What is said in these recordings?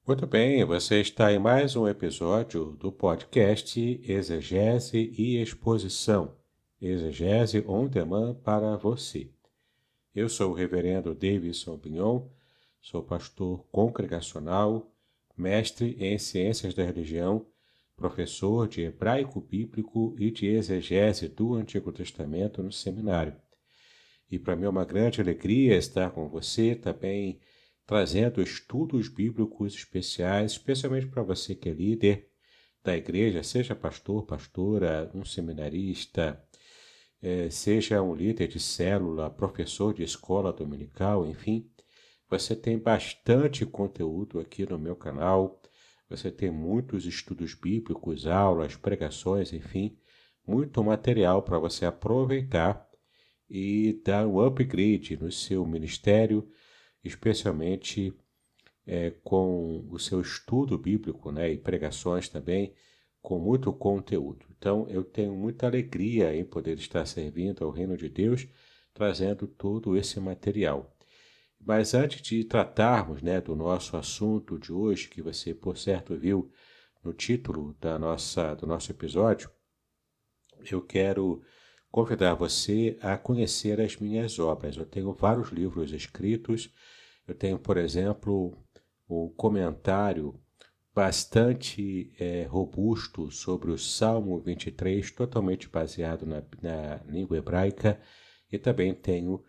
Muito bem, você está em mais um episódio do podcast Exegese e Exposição. Exegese on demand para você. Eu sou o reverendo Davidson Pignon, sou pastor congregacional, mestre em ciências da religião, professor de hebraico bíblico e de exegese do Antigo Testamento no seminário. E para mim é uma grande alegria estar com você também, trazendo estudos bíblicos especiais, especialmente para você que é líder da igreja, seja pastor, pastora, um seminarista, seja um líder de célula, professor de escola dominical, enfim. Você tem bastante conteúdo aqui no meu canal, você tem muitos estudos bíblicos, aulas, pregações, enfim, muito material para você aproveitar e dar um upgrade no seu ministério, especialmente com o seu estudo bíblico, né, e pregações também, com muito conteúdo. Então, eu tenho muita alegria em poder estar servindo ao Reino de Deus, trazendo todo esse material. Mas antes de tratarmos, né, do nosso assunto de hoje, que você, por certo, viu no título do nosso episódio, eu quero convidar você a conhecer as minhas obras. Eu tenho vários livros escritos. Eu tenho, por exemplo, um comentário bastante robusto sobre o Salmo 23, totalmente baseado na língua hebraica. E também tenho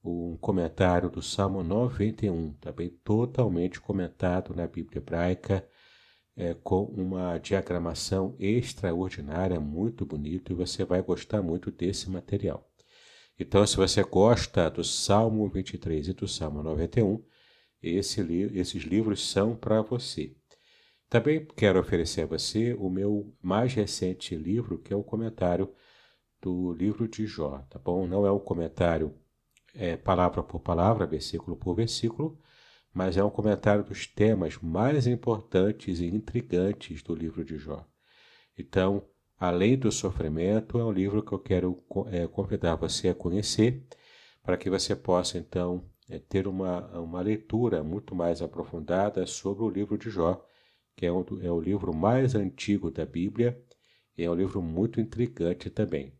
um comentário do Salmo 91, também totalmente comentado na Bíblia hebraica, com uma diagramação extraordinária, muito bonito, e você vai gostar muito desse material. Então, se você gosta do Salmo 23 e do Salmo 91, esses livros são para você. Também quero oferecer a você o meu mais recente livro, que é o comentário do livro de Jó, tá bom? Não é um comentário palavra por palavra, versículo por versículo, mas é um comentário dos temas mais importantes e intrigantes do livro de Jó. Então, além do sofrimento, é um livro que eu quero convidar você a conhecer, para que você possa, então, ter uma leitura muito mais aprofundada sobre o livro de Jó, que é o livro mais antigo da Bíblia, e é um livro muito intrigante também.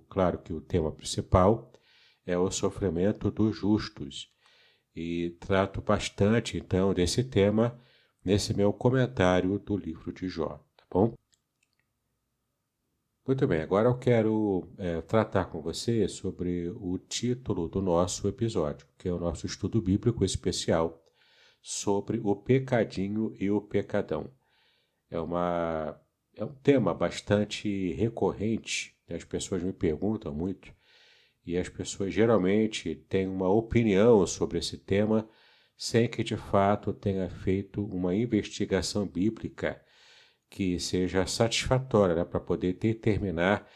Claro que o tema principal é o sofrimento dos justos, e trato bastante, então, desse tema nesse meu comentário do livro de Jó, tá bom? Muito bem, agora eu quero tratar com você sobre o título do nosso episódio, que é o nosso estudo bíblico especial sobre o pecadinho e o pecadão. É um tema bastante recorrente, né? As pessoas me perguntam muito, e as pessoas geralmente têm uma opinião sobre esse tema sem que de fato tenha feito uma investigação bíblica que seja satisfatória, né, para poder determinar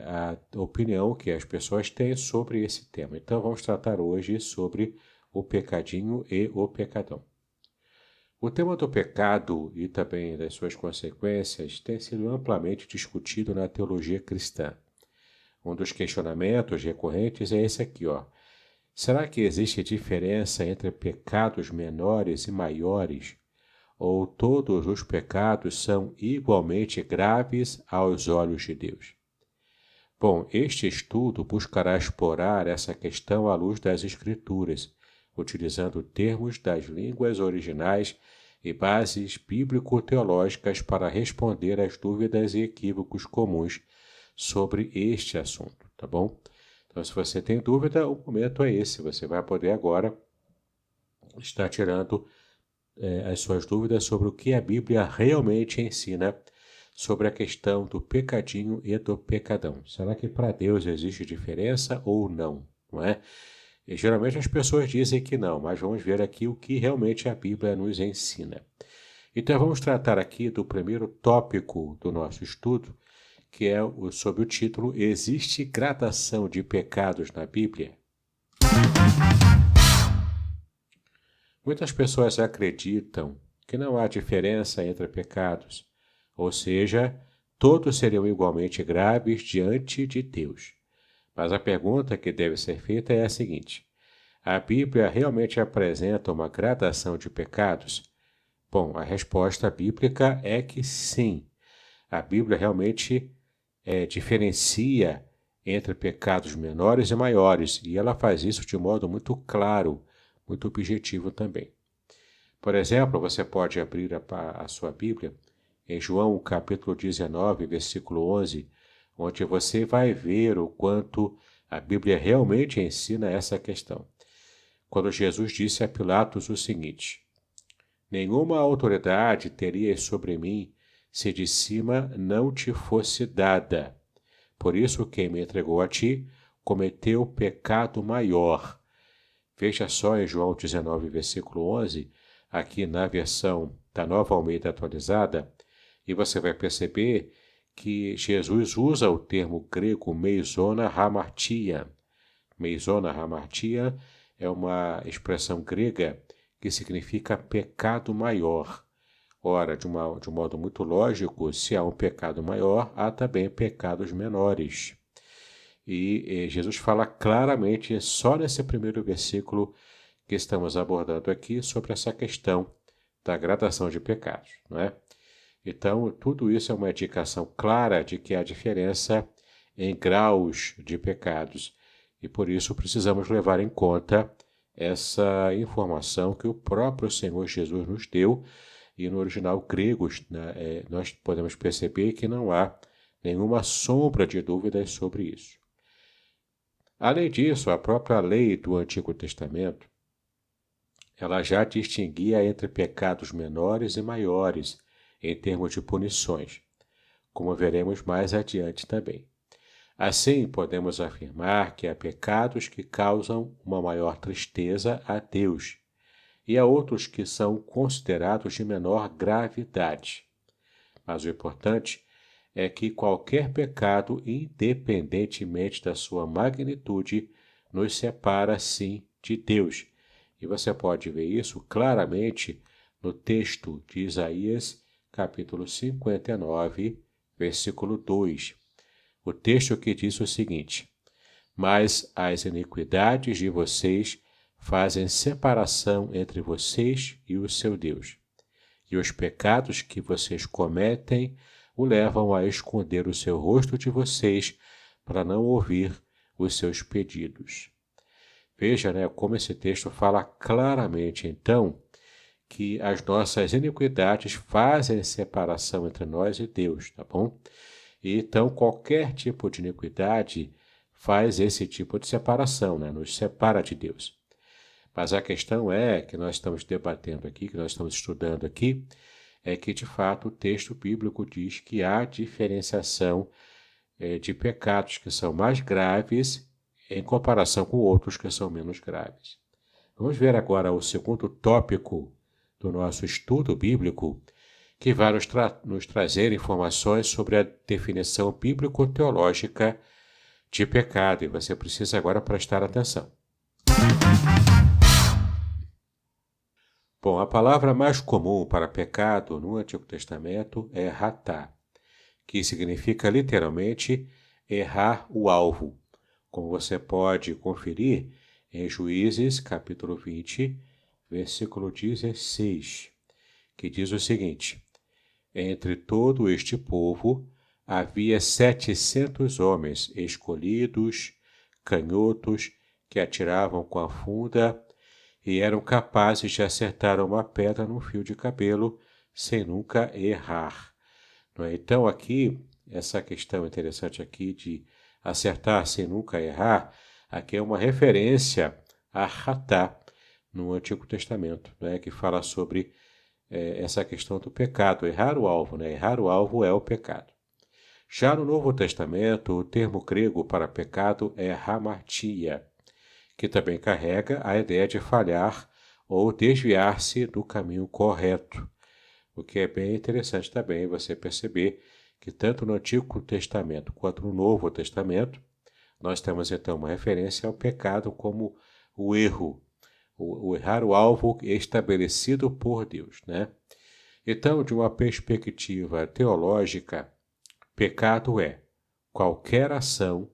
a opinião que as pessoas têm sobre esse tema. Então vamos tratar hoje sobre o pecadinho e o pecadão. O tema do pecado e também das suas consequências tem sido amplamente discutido na teologia cristã. Um dos questionamentos recorrentes é esse aqui, ó. Será que existe diferença entre pecados menores e maiores? Ou todos os pecados são igualmente graves aos olhos de Deus? Bom, este estudo buscará explorar essa questão à luz das Escrituras, utilizando termos das línguas originais e bases bíblico-teológicas para responder às dúvidas e equívocos comuns sobre este assunto, tá bom? Então, se você tem dúvida, o momento é esse. Você vai poder agora estar tirando as suas dúvidas sobre o que a Bíblia realmente ensina sobre a questão do pecadinho e do pecadão. Será que para Deus existe diferença ou não? Não é? E, geralmente as pessoas dizem que não, mas vamos ver aqui o que realmente a Bíblia nos ensina. Então vamos tratar aqui do primeiro tópico do nosso estudo, que é sob o título Existe gradação de pecados na Bíblia? Muitas pessoas acreditam que não há diferença entre pecados, ou seja, todos seriam igualmente graves diante de Deus. Mas a pergunta que deve ser feita é a seguinte: a Bíblia realmente apresenta uma gradação de pecados? Bom, a resposta bíblica é que sim. A Bíblia realmente diferencia entre pecados menores e maiores, e ela faz isso de modo muito claro, muito objetivo também. Por exemplo, você pode abrir a sua Bíblia em João capítulo 19, versículo 11, onde você vai ver o quanto a Bíblia realmente ensina essa questão. Quando Jesus disse a Pilatos o seguinte: nenhuma autoridade terias sobre mim se de cima não te fosse dada. Por isso, quem me entregou a ti cometeu pecado maior. Veja só em João 19, versículo 11, aqui na versão da Nova Almeida atualizada, e você vai perceber que Jesus usa o termo grego meizona hamartia. Meizona hamartia é uma expressão grega que significa pecado maior. Ora, de um modo muito lógico, se há um pecado maior, há também pecados menores. E Jesus fala claramente, só nesse primeiro versículo que estamos abordando aqui, sobre essa questão da gradação de pecados, não é? Então, tudo isso é uma indicação clara de que há diferença em graus de pecados. E por isso precisamos levar em conta essa informação que o próprio Senhor Jesus nos deu. E no original grego, né, nós podemos perceber que não há nenhuma sombra de dúvidas sobre isso. Além disso, a própria lei do Antigo Testamento, ela já distinguia entre pecados menores e maiores, em termos de punições, como veremos mais adiante também. Assim, podemos afirmar que há pecados que causam uma maior tristeza a Deus, e há outros que são considerados de menor gravidade. Mas o importante é que qualquer pecado, independentemente da sua magnitude, nos separa, sim, de Deus. E você pode ver isso claramente no texto de Isaías, capítulo 59, versículo 2. O texto que diz o seguinte: mas as iniquidades de vocês fazem separação entre vocês e o seu Deus, e os pecados que vocês cometem o levam a esconder o seu rosto de vocês para não ouvir os seus pedidos. Veja, né, como esse texto fala claramente, então, que as nossas iniquidades fazem separação entre nós e Deus, tá bom? E, então, qualquer tipo de iniquidade faz esse tipo de separação, né? Nos separa de Deus. Mas a questão que nós estamos debatendo aqui, que nós estamos estudando aqui, é que, de fato, o texto bíblico diz que há diferenciação de pecados que são mais graves em comparação com outros que são menos graves. Vamos ver agora o segundo tópico do nosso estudo bíblico, que vai nos trazer informações sobre a definição bíblico-teológica de pecado, e você precisa agora prestar atenção. Bom, a palavra mais comum para pecado no Antigo Testamento é ratá, que significa literalmente errar o alvo, como você pode conferir em Juízes, capítulo 20, versículo 16, que diz o seguinte: entre todo este povo havia 700 homens escolhidos, canhotos, que atiravam com a funda e eram capazes de acertar uma pedra num fio de cabelo sem nunca errar. Não é? Então, aqui, essa questão interessante aqui de acertar sem nunca errar, aqui é uma referência a ratá no Antigo Testamento, né, que fala sobre essa questão do pecado, errar o alvo, né? Errar o alvo é o pecado. Já no Novo Testamento, o termo grego para pecado é hamartia, que também carrega a ideia de falhar ou desviar-se do caminho correto, o que é bem interessante também você perceber que tanto no Antigo Testamento quanto no Novo Testamento, nós temos então uma referência ao pecado como o erro, o errar o alvo estabelecido por Deus, né? Então, de uma perspectiva teológica, pecado é qualquer ação,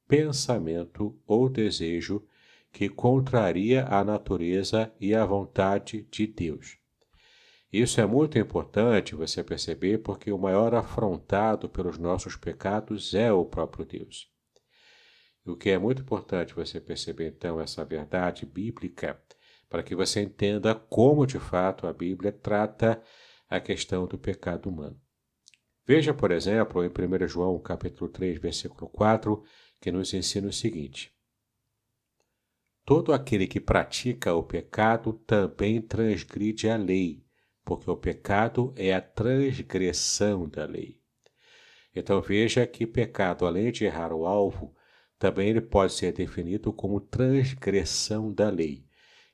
pensamento ou desejo que contraria a natureza e a vontade de Deus. Isso é muito importante você perceber porque o maior afrontado pelos nossos pecados é o próprio Deus. O que é muito importante você perceber, então, essa verdade bíblica, para que você entenda como, de fato, a Bíblia trata a questão do pecado humano. Veja, por exemplo, em 1 João, capítulo 3, versículo 4, que nos ensina o seguinte: todo aquele que pratica o pecado também transgride a lei, porque o pecado é a transgressão da lei. Então veja que pecado, além de errar o alvo, também ele pode ser definido como transgressão da lei.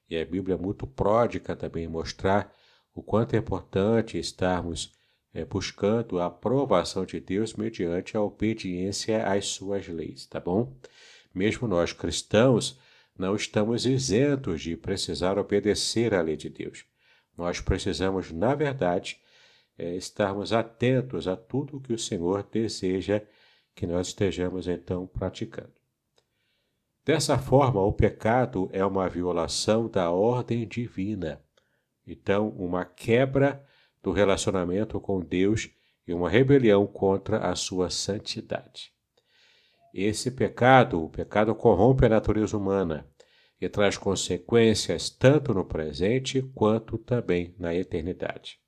E a Bíblia é muito pródiga também em mostrar o quanto é importante estarmos buscando a aprovação de Deus mediante a obediência às suas leis, tá bom? Mesmo nós cristãos não estamos isentos de precisar obedecer à lei de Deus. Nós precisamos, na verdade, estarmos atentos a tudo que o Senhor deseja que nós estejamos então praticando. Dessa forma, o pecado é uma violação da ordem divina. Então, uma quebra do relacionamento com Deus e uma rebelião contra a sua santidade. Esse pecado, o pecado corrompe a natureza humana e traz consequências tanto no presente quanto também na eternidade.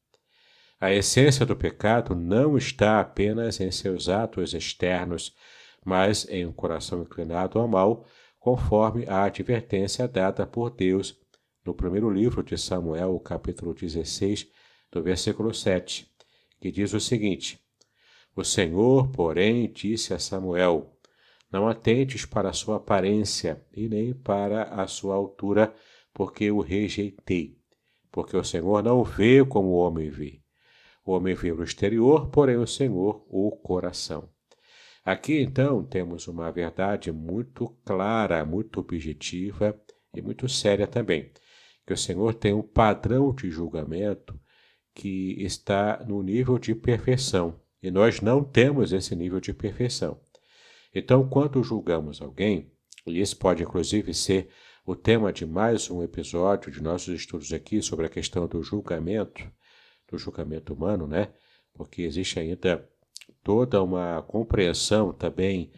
A essência do pecado não está apenas em seus atos externos, mas em um coração inclinado ao mal, conforme a advertência dada por Deus no primeiro livro de Samuel, capítulo 16, do versículo 7, que diz o seguinte: o Senhor, porém, disse a Samuel: não atentes para a sua aparência e nem para a sua altura, porque o rejeitei. Porque o Senhor não vê como o homem vê. O homem vê o exterior, porém o Senhor o coração. Aqui, então, temos uma verdade muito clara, muito objetiva e muito séria também, que o Senhor tem um padrão de julgamento que está no nível de perfeição, e nós não temos esse nível de perfeição. Então, quando julgamos alguém, e esse pode inclusive ser o tema de mais um episódio de nossos estudos aqui sobre a questão do julgamento humano, né? Porque existe ainda toda uma compreensão também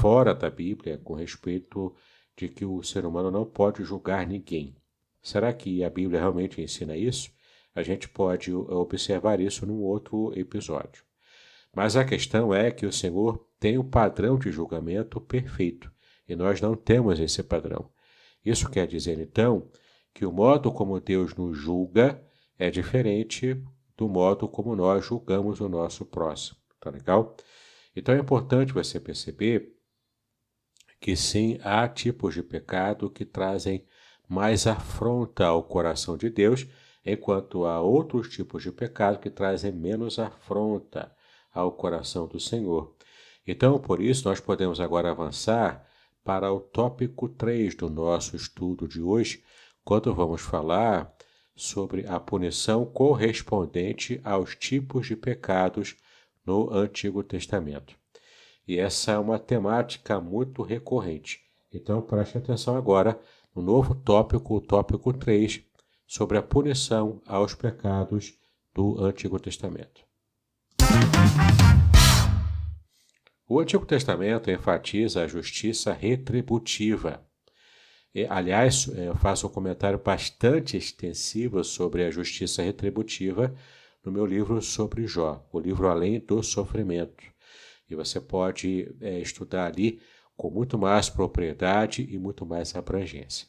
fora da Bíblia com respeito de que o ser humano não pode julgar ninguém. Será que a Bíblia realmente ensina isso? A gente pode observar isso num outro episódio. Mas a questão é que o Senhor tem um padrão de julgamento perfeito, e nós não temos esse padrão. Isso quer dizer, então, que o modo como Deus nos julga é diferente do modo como nós julgamos o nosso próximo. Tá legal? Então é importante você perceber que sim, há tipos de pecado que trazem mais afronta ao coração de Deus, enquanto há outros tipos de pecado que trazem menos afronta ao coração do Senhor. Então, por isso, nós podemos agora avançar para o tópico 3 do nosso estudo de hoje, quando vamos falar sobre a punição correspondente aos tipos de pecados no Antigo Testamento. E essa é uma temática muito recorrente. Então, preste atenção agora no novo tópico, o tópico 3, sobre a punição aos pecados do Antigo Testamento. O Antigo Testamento enfatiza a justiça retributiva. Aliás, eu faço um comentário bastante extensivo sobre a justiça retributiva no meu livro sobre Jó, o livro Além do Sofrimento. E você pode estudar ali com muito mais propriedade e muito mais abrangência.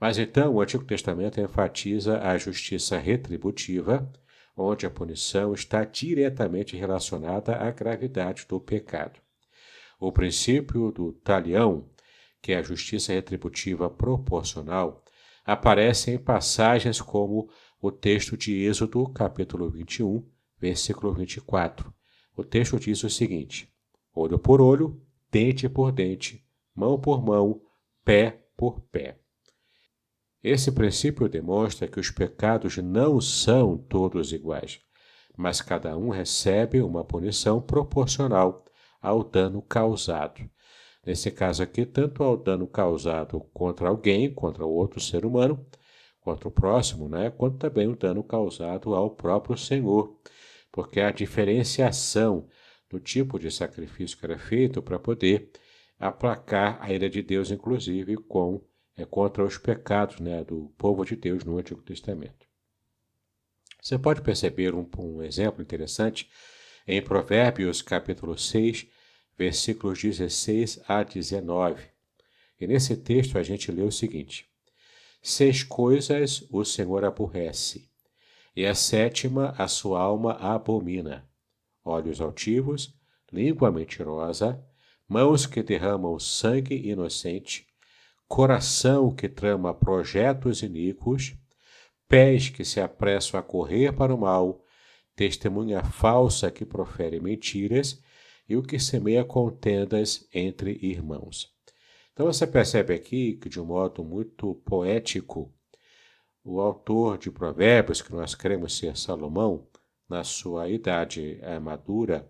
Mas então, o Antigo Testamento enfatiza a justiça retributiva, onde a punição está diretamente relacionada à gravidade do pecado. O princípio do talião, que é a justiça retributiva proporcional, aparece em passagens como o texto de Êxodo, capítulo 21, versículo 24. O texto diz o seguinte: olho por olho, dente por dente, mão por mão, pé por pé. Esse princípio demonstra que os pecados não são todos iguais, mas cada um recebe uma punição proporcional ao dano causado. Nesse caso aqui, tanto ao dano causado contra alguém, contra outro ser humano, contra o próximo, né, quanto também o dano causado ao próprio Senhor, porque a diferenciação do tipo de sacrifício que era feito para poder aplacar a ira de Deus, inclusive contra os pecados, né, do povo de Deus no Antigo Testamento. Você pode perceber um exemplo interessante em Provérbios capítulo 6, versículos 16 a 19. E nesse texto a gente lê o seguinte: 6 coisas o Senhor aborrece, e a 7ª a sua alma abomina: olhos altivos, língua mentirosa, mãos que derramam sangue inocente, coração que trama projetos iníquos, pés que se apressam a correr para o mal, testemunha falsa que profere mentiras e o que semeia contendas entre irmãos. Então você percebe aqui que, de um modo muito poético, o autor de Provérbios, que nós cremos ser Salomão, na sua idade madura,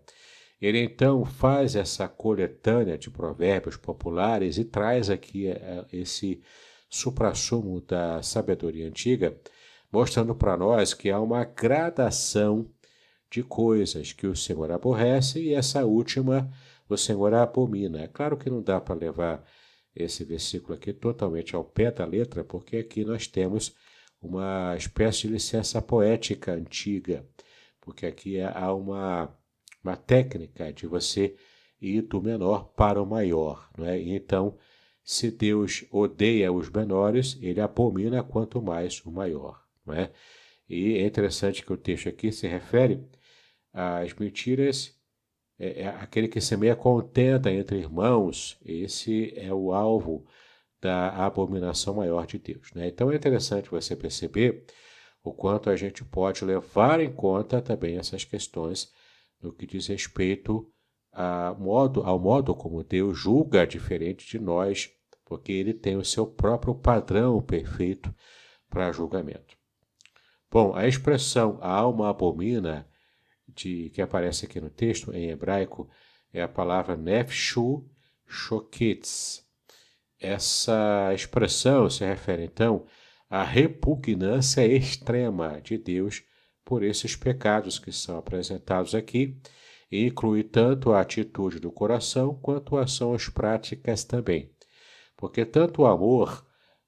ele então faz essa coletânea de provérbios populares e traz aqui esse suprassumo da sabedoria antiga, mostrando para nós que há uma gradação de coisas que o Senhor aborrece e essa última o Senhor abomina. É claro que não dá para levar esse versículo aqui totalmente ao pé da letra, porque aqui nós temos uma espécie de licença poética antiga, porque aqui há uma técnica de você ir do menor para o maior, não é? Então, se Deus odeia os menores, ele abomina quanto mais o maior, não é? E é interessante que o texto aqui se refere às mentiras, aquele que semeia contenda entre irmãos, esse é o alvo da abominação maior de Deus, né? Então é interessante você perceber o quanto a gente pode levar em conta também essas questões no que diz respeito ao modo como Deus julga diferente de nós, porque ele tem o seu próprio padrão perfeito para julgamento. Bom, a expressão a alma abomina, que aparece aqui no texto, em hebraico, é a palavra nefshu shoketz. Essa expressão se refere, então, à repugnância extrema de Deus por esses pecados que são apresentados aqui, e inclui tanto a atitude do coração quanto ações práticas também. Porque tanto o amor,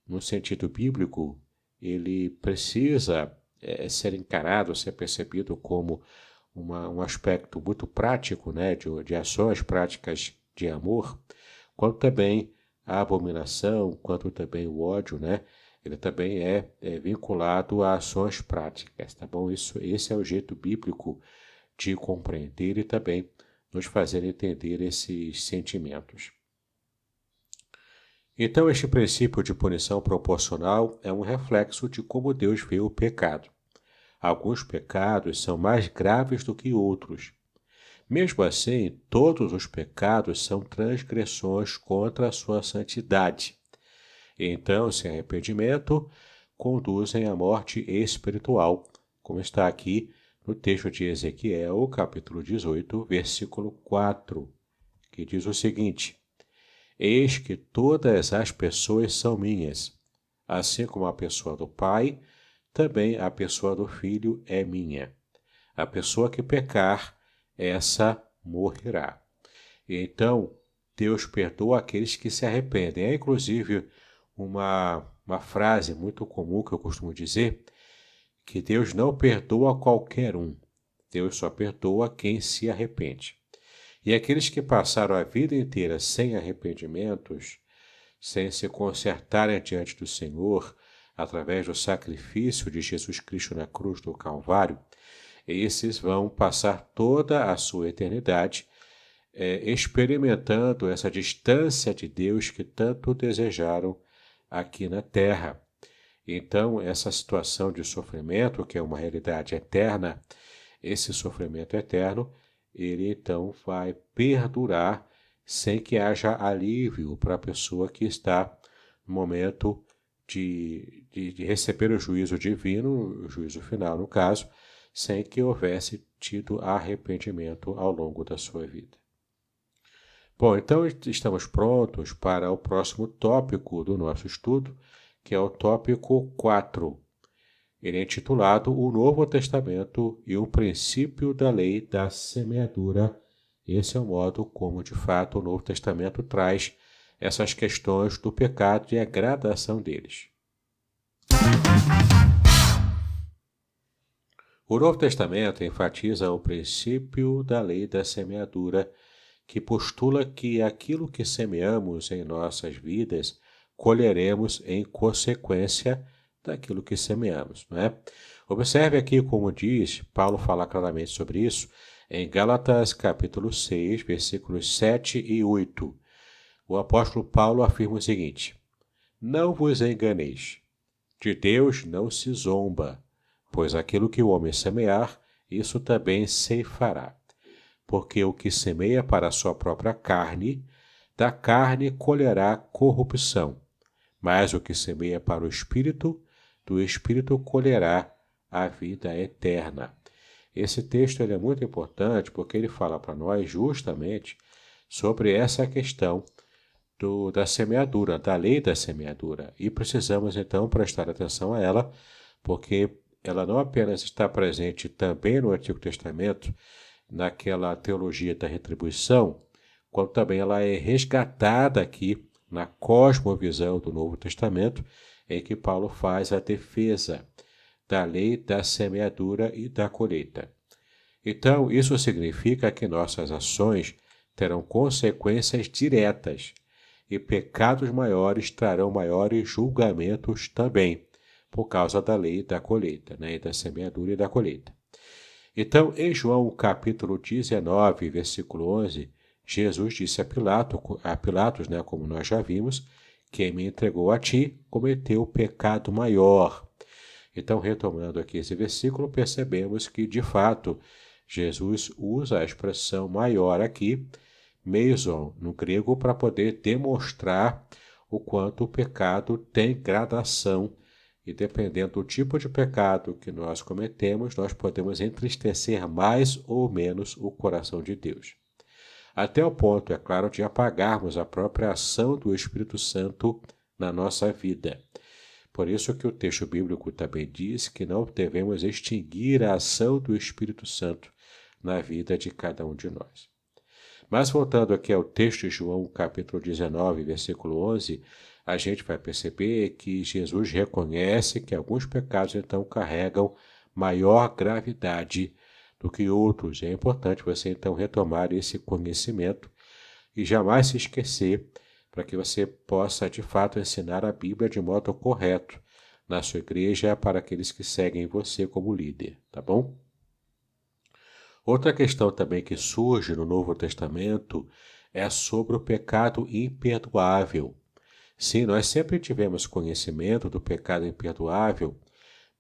no sentido bíblico, ele precisa ser encarado, ser percebido como um aspecto muito prático, né, de ações práticas de amor, quanto também a abominação, quanto também o ódio, né, ele também é vinculado a ações práticas, tá bom? Esse é o jeito bíblico de compreender e também nos fazer entender esses sentimentos. Então, este princípio de punição proporcional é um reflexo de como Deus vê o pecado. Alguns pecados são mais graves do que outros. Mesmo assim, todos os pecados são transgressões contra a sua santidade. Então, sem arrependimento, conduzem à morte espiritual, como está aqui no texto de Ezequiel, capítulo 18, versículo 4, que diz o seguinte: Eis que todas as pessoas são minhas, assim como a pessoa do Pai, também a pessoa do Filho é minha. A pessoa que pecar, essa morrerá. Então, Deus perdoa aqueles que se arrependem. É inclusive uma frase muito comum que eu costumo dizer, que Deus não perdoa qualquer um. Deus só perdoa quem se arrepende. E aqueles que passaram a vida inteira sem arrependimentos, sem se consertarem diante do Senhor, através do sacrifício de Jesus Cristo na cruz do Calvário, esses vão passar toda a sua eternidade experimentando essa distância de Deus que tanto desejaram aqui na terra. Então, essa situação de sofrimento, que é uma realidade eterna, esse sofrimento eterno, ele então vai perdurar sem que haja alívio para a pessoa que está no momento de receber o juízo divino, o juízo final no caso, sem que houvesse tido arrependimento ao longo da sua vida. Bom, então estamos prontos para o próximo tópico do nosso estudo, que é o tópico 4. Ele é intitulado O Novo Testamento e o Princípio da Lei da Semeadura. Esse é o modo como, de fato, o Novo Testamento traz essas questões do pecado e a gradação deles. O Novo Testamento enfatiza o princípio da lei da semeadura, que postula que aquilo que semeamos em nossas vidas colheremos em consequência daquilo que semeamos, não é? Observe aqui como diz, Paulo fala claramente sobre isso, em Gálatas capítulo 6, versículos 7 e 8. O apóstolo Paulo afirma o seguinte: Não vos enganeis, de Deus não se zomba, pois aquilo que o homem semear, isso também ceifará. Porque o que semeia para a sua própria carne, da carne colherá corrupção. Mas o que semeia para o Espírito, do Espírito colherá a vida eterna. Esse texto ele é muito importante porque ele fala para nós justamente sobre essa questão da semeadura, da lei da semeadura. E precisamos então prestar atenção a ela, porque ela não apenas está presente também no Antigo Testamento, naquela teologia da retribuição, como também ela é resgatada aqui na cosmovisão do Novo Testamento, em que Paulo faz a defesa da lei da semeadura e da colheita. Então, isso significa que nossas ações terão consequências diretas e pecados maiores trarão maiores julgamentos também, por causa da lei da colheita, né, da semeadura e da colheita. Então, em João capítulo 19, versículo 11, Jesus disse a Pilatos, né, como nós já vimos, quem me entregou a ti cometeu pecado maior. Então, retomando aqui esse versículo, percebemos que, de fato, Jesus usa a expressão maior aqui, meison, no grego, para poder demonstrar o quanto o pecado tem gradação. E dependendo do tipo de pecado que nós cometemos, nós podemos entristecer mais ou menos o coração de Deus. Até o ponto, é claro, de apagarmos a própria ação do Espírito Santo na nossa vida. Por isso que o texto bíblico também diz que não devemos extinguir a ação do Espírito Santo na vida de cada um de nós. Mas voltando aqui ao texto de João, capítulo 19, versículo 11, a gente vai perceber que Jesus reconhece que alguns pecados então carregam maior gravidade do que outros. É importante você então retomar esse conhecimento e jamais se esquecer, para que você possa de fato ensinar a Bíblia de modo correto na sua igreja para aqueles que seguem você como líder, tá bom? Outra questão também que surge no Novo Testamento é sobre o pecado imperdoável. Sim, nós sempre tivemos conhecimento do pecado imperdoável,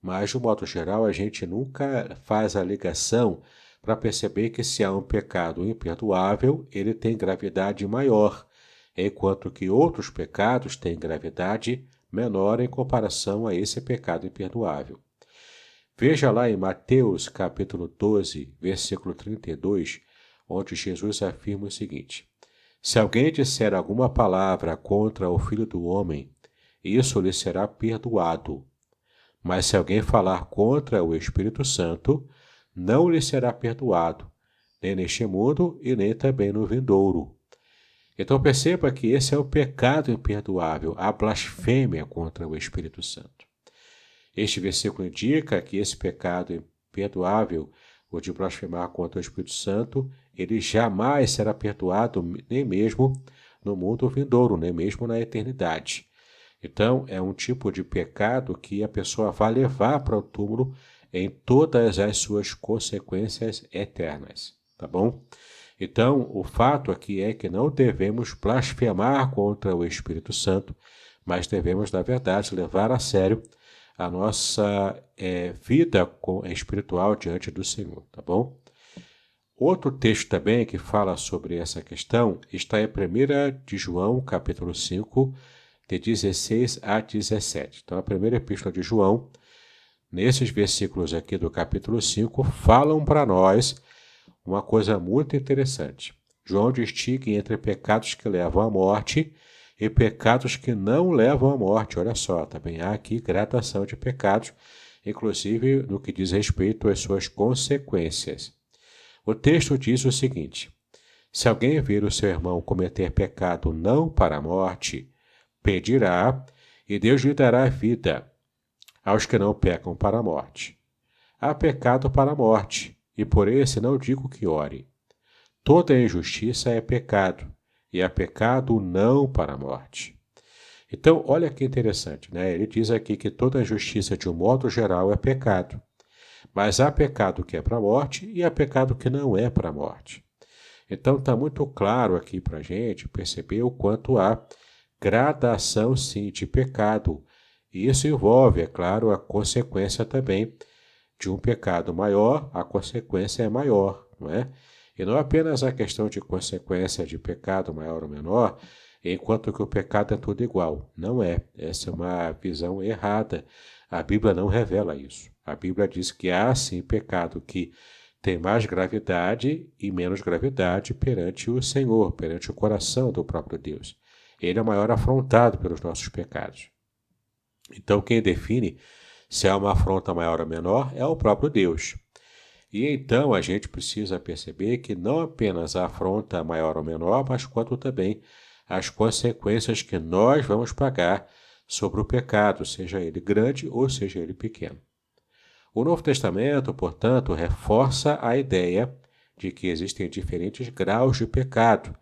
mas, de um modo geral, a gente nunca faz a ligação para perceber que se há um pecado imperdoável, ele tem gravidade maior, enquanto que outros pecados têm gravidade menor em comparação a esse pecado imperdoável. Veja lá em Mateus capítulo 12, versículo 32, onde Jesus afirma o seguinte: Se alguém disser alguma palavra contra o Filho do Homem, isso lhe será perdoado. Mas se alguém falar contra o Espírito Santo, não lhe será perdoado, nem neste mundo e nem também no vindouro. Então perceba que esse é o pecado imperdoável, a blasfêmia contra o Espírito Santo. Este versículo indica que esse pecado imperdoável, o de blasfemar contra o Espírito Santo, ele jamais será perdoado, nem mesmo no mundo vindouro, nem mesmo na eternidade. Então, é um tipo de pecado que a pessoa vai levar para o túmulo em todas as suas consequências eternas, tá bom? Então, o fato aqui é que não devemos blasfemar contra o Espírito Santo, mas devemos, na verdade, levar a sério a nossa vida espiritual diante do Senhor, tá bom? Outro texto também que fala sobre essa questão está em 1 de João, capítulo 5, de 16 a 17. Então, a primeira epístola de João, nesses versículos aqui do capítulo 5, falam para nós uma coisa muito interessante. João distingue entre pecados que levam à morte e pecados que não levam à morte. Olha só, também há aqui gradação de pecados, inclusive no que diz respeito às suas consequências. O texto diz o seguinte: se alguém vir o seu irmão cometer pecado não para a morte, pedirá, e Deus lhe dará vida aos que não pecam para a morte. Há pecado para a morte, e por esse não digo que ore. Toda injustiça é pecado, e há pecado não para a morte. Então, olha que interessante, né? Ele diz aqui que toda injustiça, de um modo geral, é pecado. Mas há pecado que é para a morte e há pecado que não é para a morte. Então, está muito claro aqui para a gente perceber o quanto há gradação, sim, de pecado. E isso envolve, é claro, a consequência também de um pecado maior, a consequência é maior, não é? E não apenas a questão de consequência de pecado maior ou menor, enquanto que o pecado é tudo igual. Não é. Essa é uma visão errada. A Bíblia não revela isso. A Bíblia diz que há, sim, pecado que tem mais gravidade e menos gravidade perante o Senhor, perante o coração do próprio Deus. Ele é o maior afrontado pelos nossos pecados. Então, quem define se há uma afronta maior ou menor é o próprio Deus. E então a gente precisa perceber que não apenas a afronta maior ou menor, mas quanto também as consequências que nós vamos pagar sobre o pecado, seja ele grande ou seja ele pequeno. O Novo Testamento, portanto, reforça a ideia de que existem diferentes graus de pecado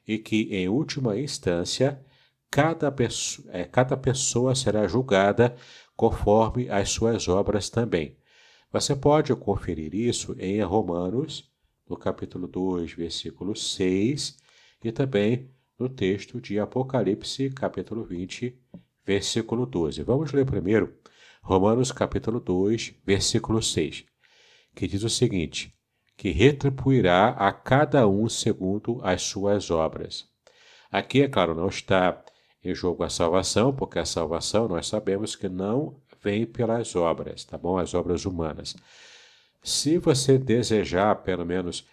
e que, em última instância, cada pessoa será julgada conforme as suas obras também. Você pode conferir isso em Romanos, no capítulo 2, versículo 6, e também no texto de Apocalipse, capítulo 20, versículo 12. Vamos ler primeiro Romanos, capítulo 2, versículo 6, que diz o seguinte: que retribuirá a cada um segundo as suas obras. Aqui, é claro, não está em jogo a salvação, porque a salvação nós sabemos que não vem pelas obras, tá bom? As obras humanas. Se você desejar, pelo menos,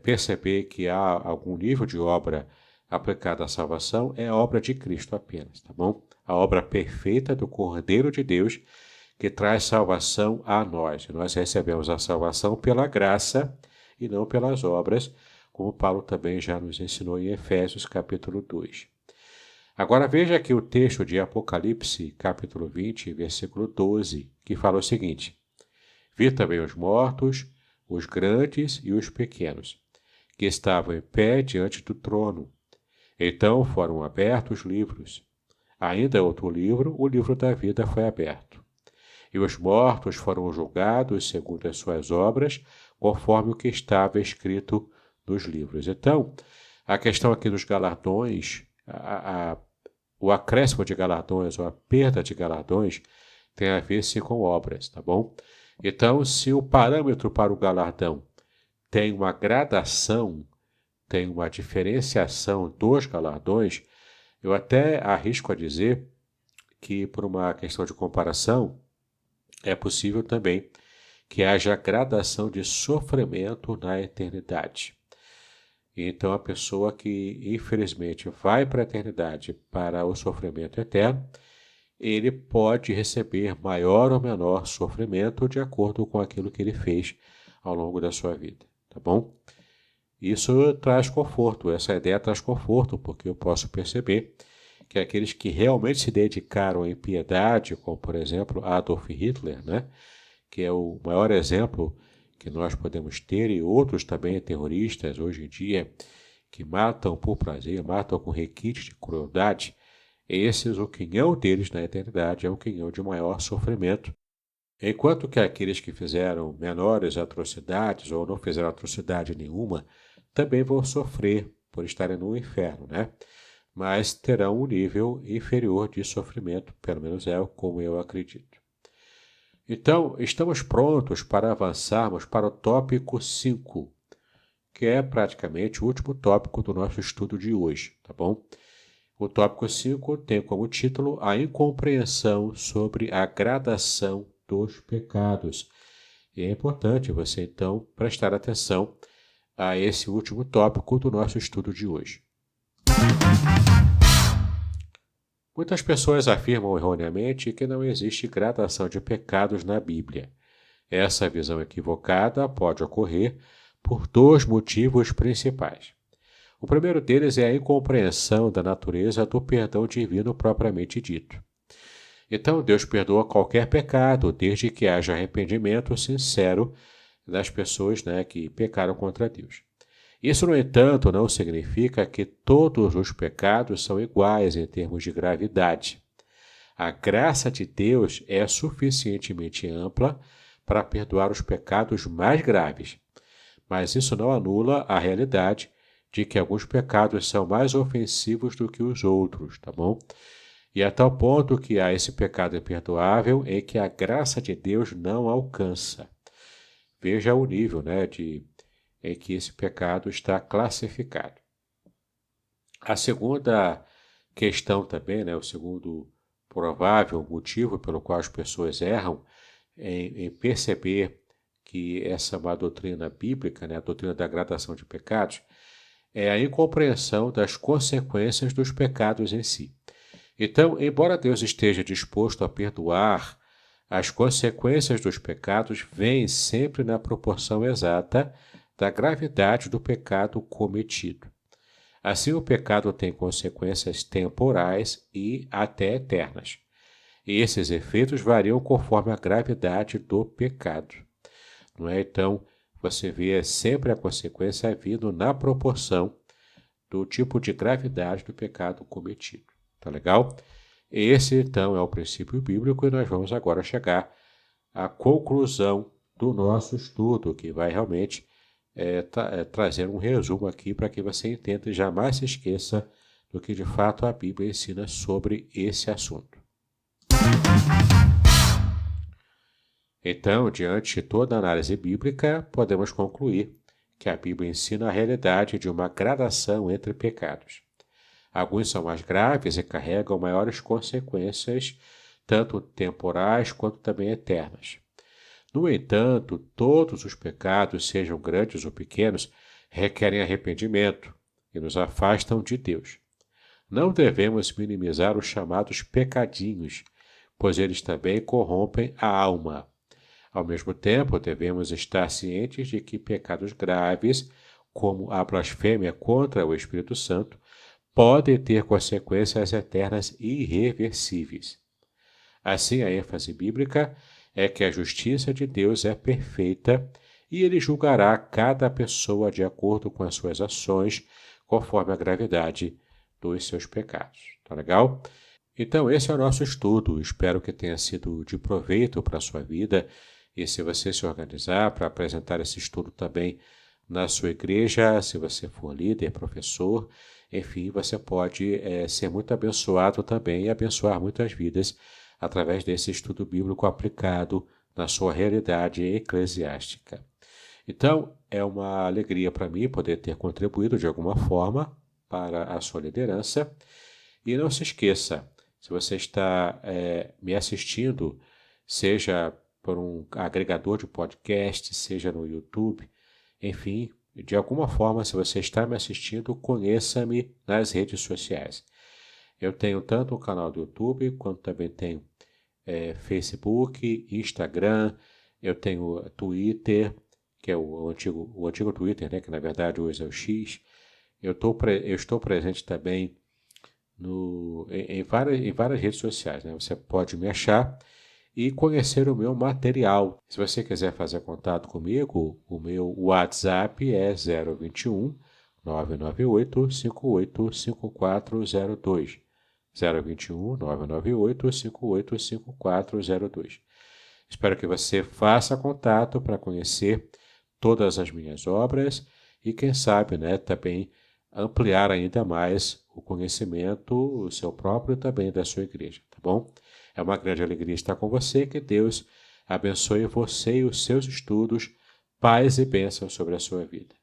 perceber que há algum nível de obra aplicada à salvação, é a obra de Cristo apenas, tá bom? A obra perfeita do Cordeiro de Deus que traz salvação a nós. Nós recebemos a salvação pela graça e não pelas obras, como Paulo também já nos ensinou em Efésios, capítulo 2. Agora veja aqui o texto de Apocalipse, capítulo 20, versículo 12, que fala o seguinte: vi também os mortos, os grandes e os pequenos, que estavam em pé diante do trono. Então foram abertos livros. Ainda outro livro, o livro da vida, foi aberto. E os mortos foram julgados segundo as suas obras, conforme o que estava escrito nos livros. Então, a questão aqui dos galardões, o acréscimo de galardões ou a perda de galardões tem a ver sim com obras, tá bom? Então, se o parâmetro para o galardão tem uma gradação, tem uma diferenciação dos galardões, eu até arrisco a dizer que, por uma questão de comparação, é possível também que haja gradação de sofrimento na eternidade. Então, a pessoa que, infelizmente, vai para a eternidade para o sofrimento eterno, ele pode receber maior ou menor sofrimento de acordo com aquilo que ele fez ao longo da sua vida, tá bom? Isso traz conforto, essa ideia traz conforto, porque eu posso perceber que aqueles que realmente se dedicaram em piedade, como, por exemplo, Adolf Hitler, né, que é o maior exemplo que nós podemos ter, e outros também terroristas hoje em dia, que matam por prazer, matam com requinte de crueldade, esses, o quinhão deles na eternidade é um quinhão de maior sofrimento, enquanto que aqueles que fizeram menores atrocidades ou não fizeram atrocidade nenhuma, também vão sofrer por estarem no inferno, né? Mas terão um nível inferior de sofrimento, pelo menos é como eu acredito. Então, estamos prontos para avançarmos para o tópico 5, que é praticamente o último tópico do nosso estudo de hoje, tá bom? O tópico 5 tem como título a incompreensão sobre a gradação dos pecados. E é importante você, então, prestar atenção a esse último tópico do nosso estudo de hoje. Muitas pessoas afirmam erroneamente que não existe gradação de pecados na Bíblia. Essa visão equivocada pode ocorrer por dois motivos principais. O primeiro deles é a incompreensão da natureza do perdão divino propriamente dito. Então, Deus perdoa qualquer pecado, desde que haja arrependimento sincero das pessoas, que pecaram contra Deus. Isso, no entanto, não significa que todos os pecados são iguais em termos de gravidade. A graça de Deus é suficientemente ampla para perdoar os pecados mais graves, mas isso não anula a realidade de que alguns pecados são mais ofensivos do que os outros, tá bom? E a tal ponto que há esse pecado imperdoável em que a graça de Deus não alcança. Veja o nível, em que esse pecado está classificado. A segunda questão também, o segundo provável motivo pelo qual as pessoas erram em perceber que essa é uma doutrina bíblica, a doutrina da gradação de pecados, é a incompreensão das consequências dos pecados em si. Então, embora Deus esteja disposto a perdoar, as consequências dos pecados vêm sempre na proporção exata da gravidade do pecado cometido. Assim, o pecado tem consequências temporais e até eternas. E esses efeitos variam conforme a gravidade do pecado. Então, você vê sempre a consequência vindo na proporção do tipo de gravidade do pecado cometido. Tá legal? Esse, então, é o princípio bíblico e nós vamos agora chegar à conclusão do nosso estudo, que vai realmente trazer um resumo aqui para que você entenda e jamais se esqueça do que de fato a Bíblia ensina sobre esse assunto. Então, diante de toda a análise bíblica, podemos concluir que a Bíblia ensina a realidade de uma gradação entre pecados. Alguns são mais graves e carregam maiores consequências, tanto temporais quanto também eternas. No entanto, todos os pecados, sejam grandes ou pequenos, requerem arrependimento e nos afastam de Deus. Não devemos minimizar os chamados pecadinhos, pois eles também corrompem a alma. Ao mesmo tempo, devemos estar cientes de que pecados graves, como a blasfêmia contra o Espírito Santo, podem ter consequências eternas e irreversíveis. Assim, a ênfase bíblica é que a justiça de Deus é perfeita e ele julgará cada pessoa de acordo com as suas ações, conforme a gravidade dos seus pecados. Tá legal? Então, esse é o nosso estudo. Espero que tenha sido de proveito para a sua vida. E se você se organizar para apresentar esse estudo também na sua igreja, se você for líder, professor, enfim, você pode ser muito abençoado também e abençoar muitas vidas através desse estudo bíblico aplicado na sua realidade eclesiástica. Então, é uma alegria para mim poder ter contribuído de alguma forma para a sua liderança. E não se esqueça, se você está me assistindo, seja por um agregador de podcast, seja no YouTube, enfim, de alguma forma, se você está me assistindo, conheça-me nas redes sociais. Eu tenho tanto um canal do YouTube, quanto também tenho Facebook, Instagram, eu tenho Twitter, que é o antigo Twitter, que na verdade hoje é o X. Eu estou presente também em várias redes sociais. Você pode me achar e conhecer o meu material. Se você quiser fazer contato comigo, o meu WhatsApp é 021 998 585402. 021 998 585402. Espero que você faça contato para conhecer todas as minhas obras e, quem sabe, também ampliar ainda mais o conhecimento, o seu próprio e também da sua igreja, tá bom? É uma grande alegria estar com você, que Deus abençoe você e os seus estudos, paz e bênção sobre a sua vida.